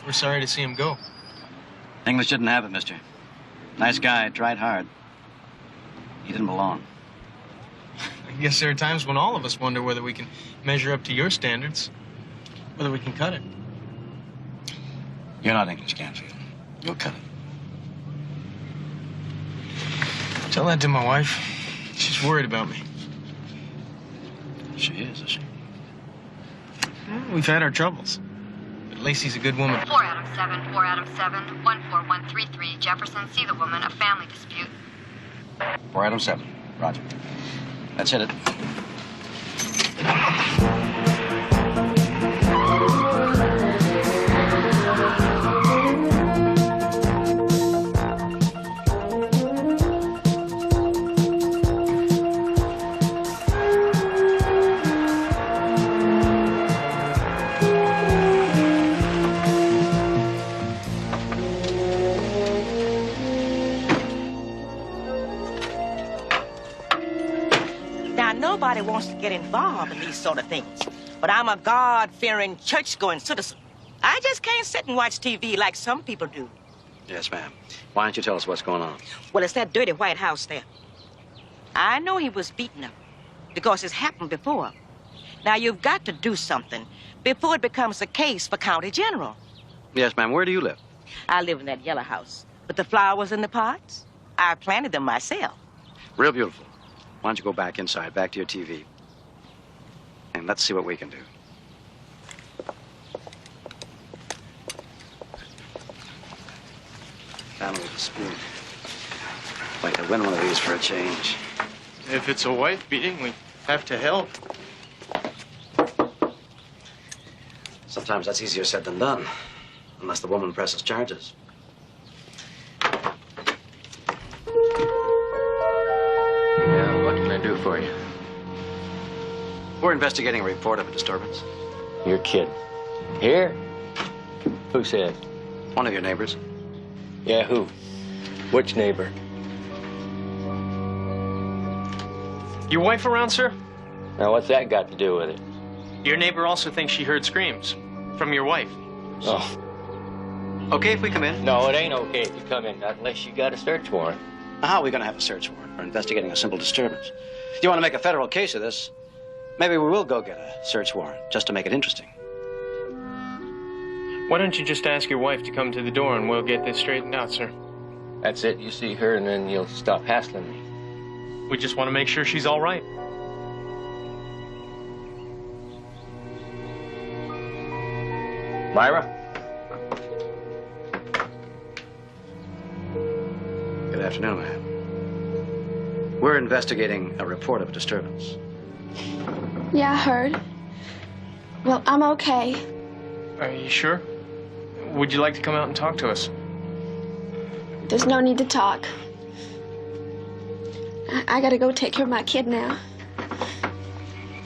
We're sorry to see him go. English didn't have it, mister. Nice guy, tried hard. He didn't belong. I guess there are times when all of us wonder whether we can measure up to your standards, whether we can cut it. You're not English, Canfield. You'll cut it. Tell that to my wife. She's worried about me. She is she? Well, we've had our troubles. But Lacey's a good woman. 4 Adam 7, 4 Adam 7, 14133, Jefferson, see the woman, a family dispute. 4 Adam 7. Roger. Let's hit it. Nobody wants to get involved in these sort of things. But I'm a God-fearing, church-going citizen. I just can't sit and watch TV like some people do. Yes, ma'am. Why don't you tell us what's going on? Well, it's that dirty White House there. I know he was beaten up because it's happened before. Now, you've got to do something before it becomes a case for County General. Yes, ma'am. Where do you live? I live in that yellow house with the flowers in the pots. I planted them myself. Real beautiful. Why don't you go back inside, back to your TV, and let's see what we can do. Down with the spoon. I'd like to win one of these for a change. If it's a wife beating, we have to help. Sometimes that's easier said than done, unless the woman presses charges. Yeah, what can I do for you? We're investigating a report of a disturbance. You're kidding. Here? Who said? One of your neighbors. Yeah, who? Which neighbor? Your wife around, sir? Now, what's that got to do with it? Your neighbor also thinks she heard screams from your wife. Oh. Okay if we come in? No, it ain't okay if you come in, not unless you got a search warrant. How are we going to have a search warrant for investigating a simple disturbance? You want to make a federal case of this? Maybe we will go get a search warrant just to make it interesting. Why don't you just ask your wife to come to the door and we'll get this straightened out, sir? That's it. You see her and then you'll stop hassling me. We just want to make sure she's all right. Myra? Good afternoon, ma'am. We're investigating a report of a disturbance. Yeah, I heard. Well, I'm okay. Are you sure? Would you like to come out and talk to us? There's no need to talk. I gotta go take care of my kid now.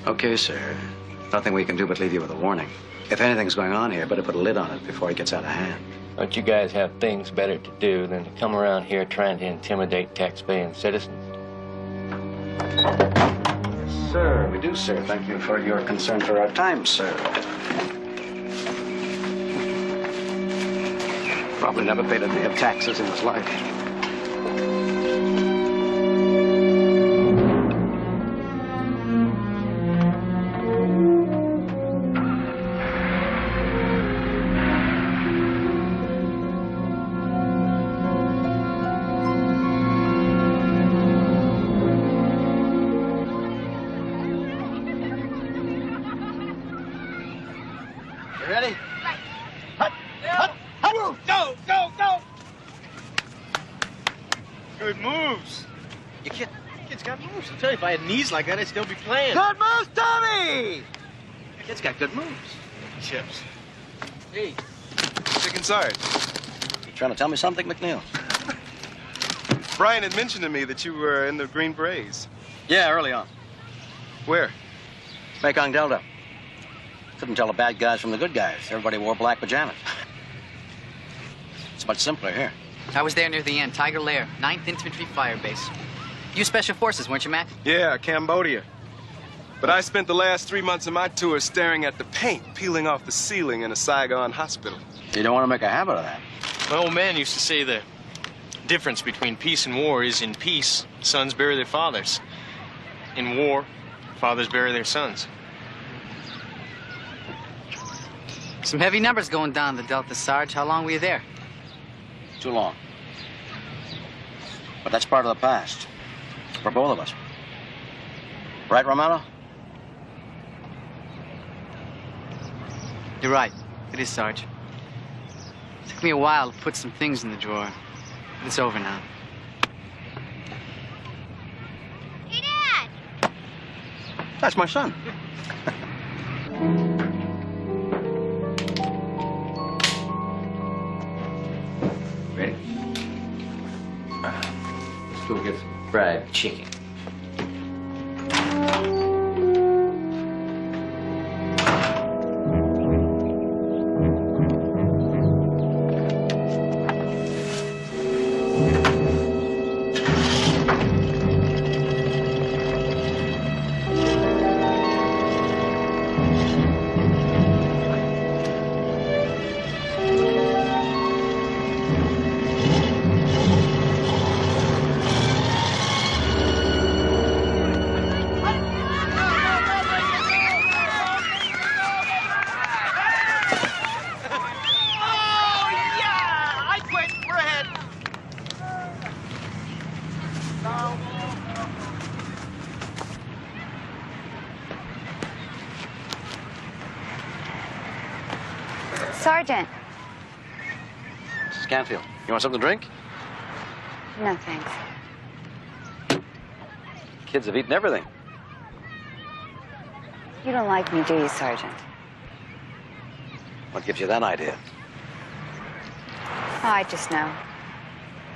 Okay, sir. Nothing we can do but leave you with a warning. If anything's going on here, better put a lid on it before it gets out of hand. Don't you guys have things better to do than to come around here trying to intimidate tax-paying citizens? Sir, we do, sir. Thank you for your concern for our time, sir. Probably never paid a day of taxes in his life. You ready? Hut, hut, hut. Go, go, go. Good moves. You kid's got moves. I'll tell you, if I had knees like that, I'd still be playing. Good moves, Tommy! The kid's got good moves. Chips. Hey. Chicken Sarge. You trying to tell me something, McNeil? Brian had mentioned to me that you were in the Green Berets. Yeah, early on. Where? Mekong Delta. Couldn't tell the bad guys from the good guys. Everybody wore black pajamas. It's much simpler here. I was there near the end. Tiger Lair, 9th Infantry Fire Base. You Special Forces, weren't you, Mac? Yeah, Cambodia. But I spent the last 3 months of my tour staring at the paint peeling off the ceiling in a Saigon hospital. You don't want to make a habit of that. My old man used to say the difference between peace and war is in peace, sons bury their fathers. In war, fathers bury their sons. Some heavy numbers going down the Delta, Sarge. How long were you there? Too long. But that's part of the past. For both of us. Right, Romano? You're right. It is, Sarge. It took me a while to put some things in the drawer. But it's over now. Hey, Dad! That's my son. Ready? Let's go get some fried chicken. Sergeant. Mrs. Canfield, you want something to drink? No, thanks. Kids have eaten everything. You don't like me, do you, Sergeant? What gives you that idea? Oh, I just know.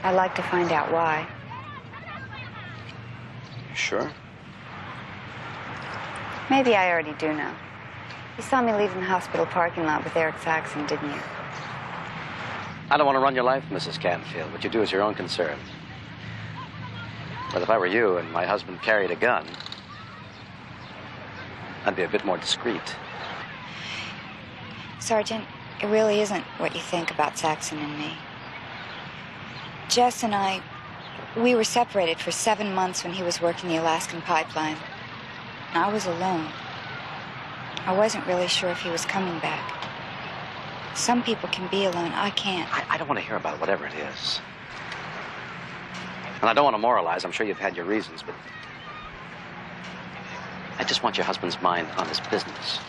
I'd like to find out why. Sure. Maybe I already do know. You saw me leaving the hospital parking lot with Eric Saxon, didn't you? I don't want to run your life, Mrs. Canfield. What you do is your own concern. But if I were you and my husband carried a gun, I'd be a bit more discreet. Sergeant, it really isn't what you think about Saxon and me. Jess and I, we were separated for 7 months when he was working the Alaskan pipeline. I was alone. I wasn't really sure if he was coming back. Some people can be alone. I can't. I don't want to hear about it, whatever it is. And I don't want to moralize. I'm sure you've had your reasons, but I just want your husband's mind on his business,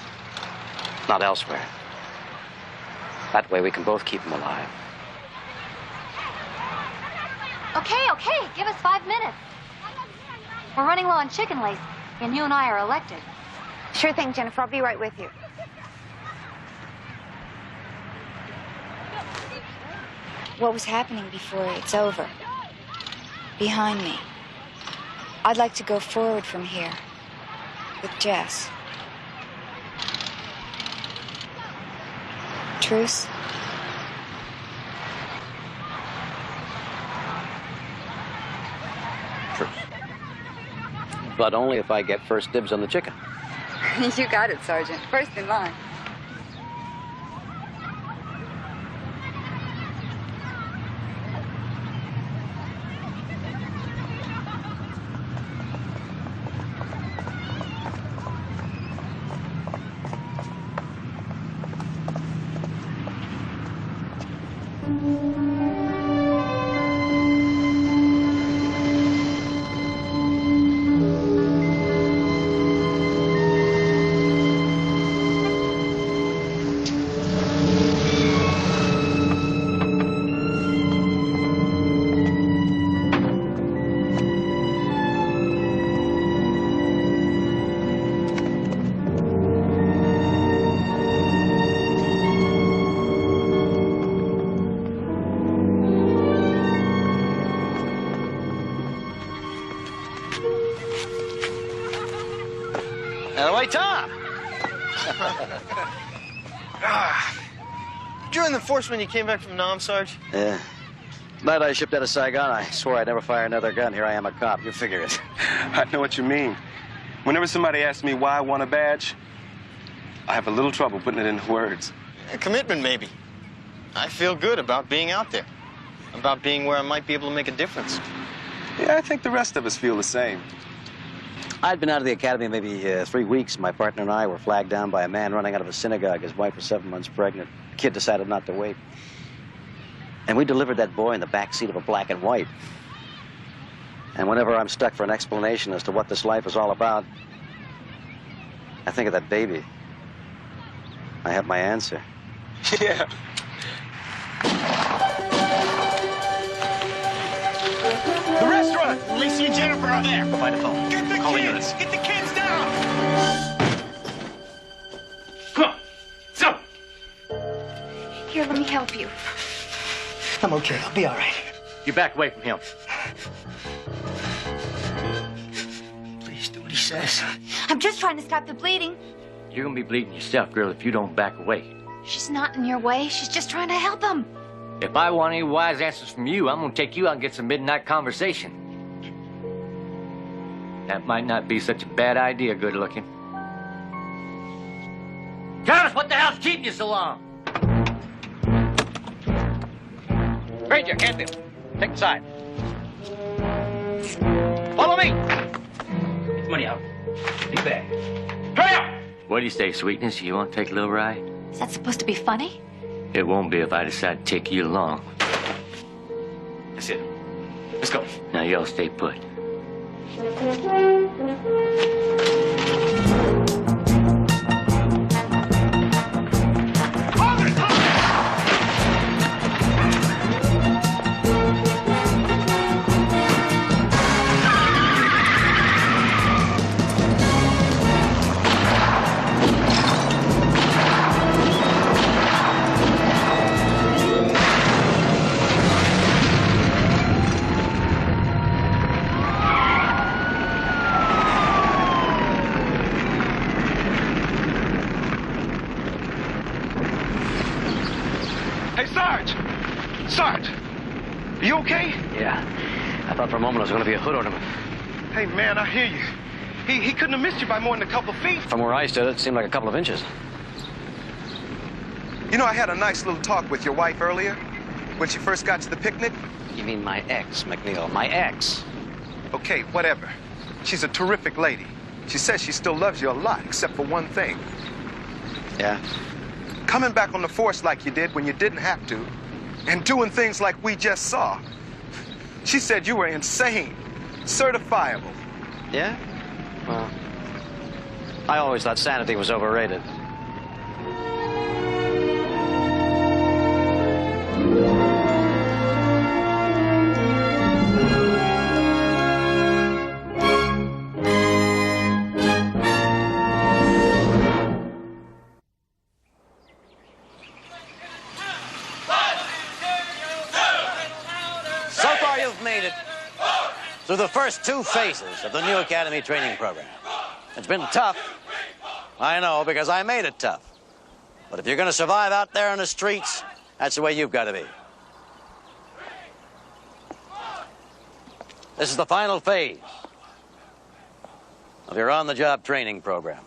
not elsewhere. That way we can both keep him alive. Okay, give us 5 minutes. We're running low on chicken lace, and you and I are elected. Sure thing, Jennifer. I'll be right with you. What was happening before it's over? Behind me. I'd like to go forward from here with Jess. Truce? Truce. But only if I get first dibs on the chicken. You got it, Sergeant. First in line. You're in the force when you came back from Nam, Sarge? Yeah. Night I shipped out of Saigon, I swore I'd never fire another gun. Here I am, a cop. You figure it. I know what you mean. Whenever somebody asks me why I want a badge, I have a little trouble putting it into words. A commitment, maybe. I feel good about being out there, about being where I might be able to make a difference. Yeah, I think the rest of us feel the same. I'd been out of the academy maybe 3 weeks. My partner and I were flagged down by a man running out of a synagogue. His wife was 7 months pregnant. The kid decided not to wait. And we delivered that boy in the back seat of a black and white. And whenever I'm stuck for an explanation as to what this life is all about, I think of that baby. I have my answer. Yeah. The restaurant! Lacey and Jennifer are there! By the phone. Get the kids! Get the kids down! Come on! So! Here, let me help you. I'm okay. I'll be all right. You back away from him. Please do what he says. I'm just trying to stop the bleeding. You're gonna be bleeding yourself, girl, if you don't back away. She's not in your way. She's just trying to help him. If I want any wise answers from you, I'm gonna take you out and get some midnight conversation. That might not be such a bad idea, good looking. Travis, what the hell's keeping you so long? Ranger, Canfield, take the side. Follow me. Get the money out. Be back. Hurry up! What do you say, sweetness? You want to take a little ride? Is that supposed to be funny? It won't be if I decide to take you along. That's it. Let's go. Now, y'all stay put. Hey, Sarge! Sarge! Are you okay? Yeah. I thought for a moment it was going to be a hood ornament. Hey, man, I hear you. He couldn't have missed you by more than a couple feet. From where I stood, it seemed like a couple of inches. You know, I had a nice little talk with your wife earlier, when she first got to the picnic. You mean my ex, McNeil. My ex. Okay, whatever. She's a terrific lady. She says she still loves you a lot, except for one thing. Yeah? Coming back on the force like you did when you didn't have to, and doing things like we just saw. She said you were insane, certifiable. Yeah? Well, I always thought sanity was overrated. So far, you've made it through the first 2 phases of the new Academy training program. It's been tough. I know, because I made it tough. But if you're going to survive out there on the streets, that's the way you've got to be. This is the final phase of your on-the-job training program.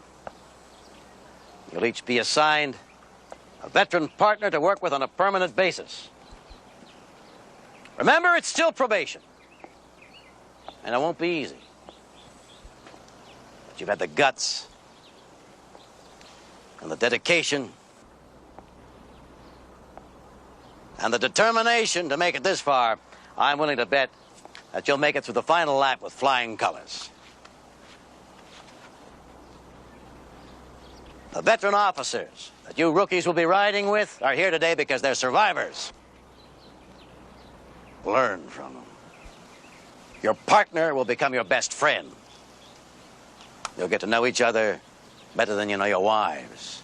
You'll each be assigned a veteran partner to work with on a permanent basis. Remember, it's still probation. And it won't be easy. But you've had the guts and the dedication and the determination to make it this far. I'm willing to bet that you'll make it through the final lap with flying colors. The veteran officers that you rookies will be riding with are here today because they're survivors. Learn from them. Your partner will become your best friend. You'll get to know each other better than you know your wives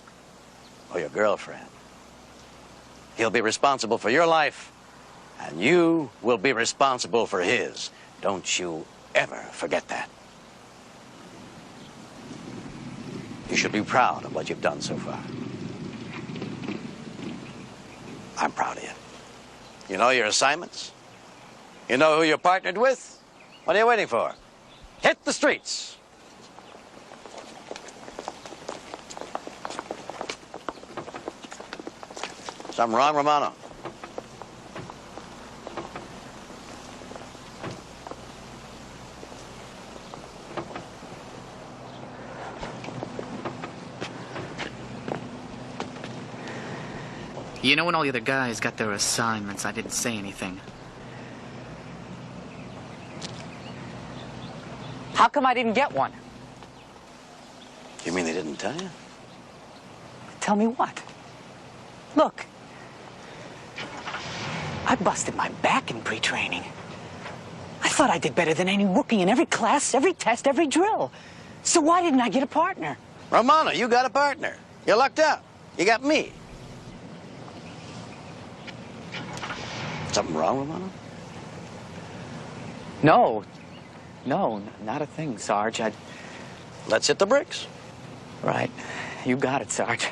or your girlfriend. He'll be responsible for your life, and you will be responsible for his. Don't you ever forget that. You should be proud of what you've done so far. I'm proud of you. You know your assignments? You know who you're partnered with? What are you waiting for? Hit the streets. Something wrong, Romano? You know, when all the other guys got their assignments, I didn't say anything. How come I didn't get one? You mean they didn't tell you? Tell me what? Look, I busted my back in pre-training. I thought I did better than any rookie in every class, every test, every drill. So why didn't I get a partner? Romano, you got a partner. You lucked out. You got me. Something wrong, Romano? No, not a thing, Sarge. Let's hit the bricks. Right. You got it, Sarge.